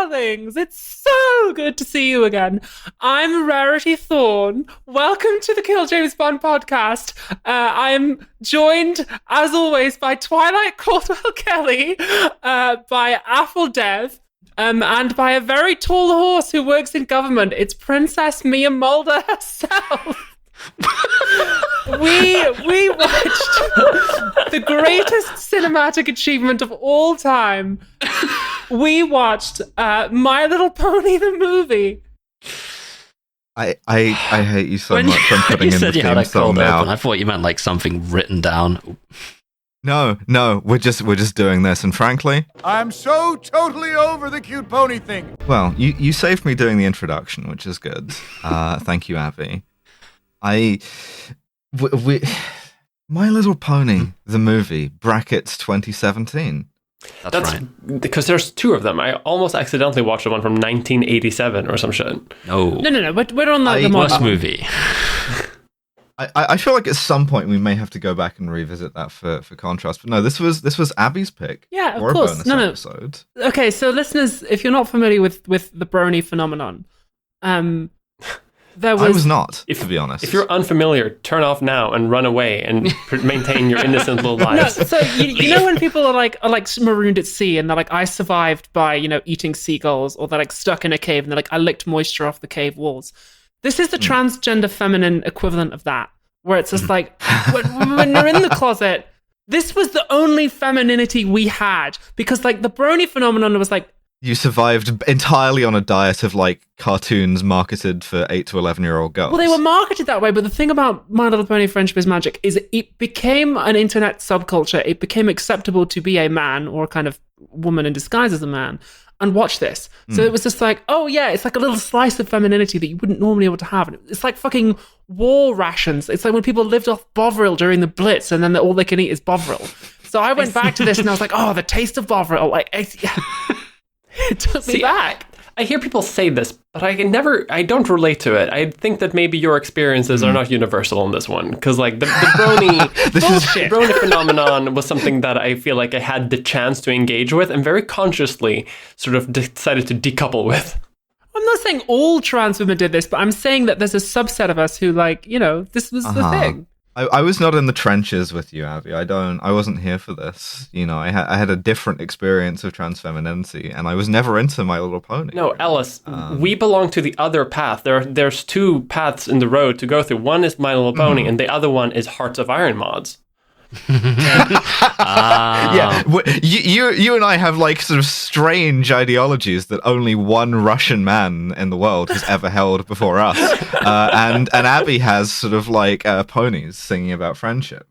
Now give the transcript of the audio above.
darlings! It's so good to see you again. I'm Rarity Thorn. Welcome to the Kill James Bond podcast. I'm joined, as always, by Twilight Caldwell Kelly, by Apple Dev, and by a very tall horse who works in government. It's Princess Mia Mulder herself. we watched the greatest cinematic achievement of all time. We watched My Little Pony the movie. I hate you so much. I'm putting in the theme song now. I thought you meant like something written down. No, we're just doing this, and frankly, I'm so totally over the cute pony thing. Well, you saved me doing the introduction, which is good. Thank you, Abby. My Little Pony, the movie, brackets 2017. That's right. Because there's two of them. I almost accidentally watched the one from 1987 or some shit. No. We're on the worst movie. I feel like at some point we may have to go back and revisit that for contrast. But no, this was Abby's pick. Yeah, of for course. A bonus episode. Okay, so listeners, if you're not familiar with the brony phenomenon, I was not, to be honest. If you're unfamiliar, turn off now and run away and maintain your innocent little lives. No, so you know when people are like marooned at sea and they're like, I survived by eating seagulls, or they're like stuck in a cave and they're like, I licked moisture off the cave walls. This is the transgender feminine equivalent of that, where it's just like when you're in the closet, this was the only femininity we had, because like the brony phenomenon was like, you survived entirely on a diet of like cartoons marketed for 8 to 11-year-old girls. Well, they were marketed that way, but the thing about My Little Pony Friendship is Magic is it became an internet subculture. It became acceptable to be a man or a kind of woman in disguise as a man and watch this. So it was just like, oh yeah, it's like a little slice of femininity that you wouldn't normally be able to have. It's like fucking war rations. It's like when people lived off Bovril during the Blitz and then all they can eat is Bovril. So I went back to this and I was like, oh, the taste of Bovril. Like, it took me back. I hear people say this, but I don't relate to it. I think that maybe your experiences are not universal in this one, because like the brony phenomenon was something that I feel like I had the chance to engage with and very consciously sort of decided to decouple with. I'm not saying all trans women did this, but I'm saying that there's a subset of us who this was the thing. I was not in the trenches with you, Abby. I wasn't here for this. I had a different experience of trans femininity, and I was never into My Little Pony. No, Ellis, we belong to the other path. There's two paths in the road to go through. One is My Little Pony, and the other one is Hearts of Iron mods. Yeah, you and I have like sort of strange ideologies that only one Russian man in the world has ever held before us, and Abby has sort of like ponies singing about friendship.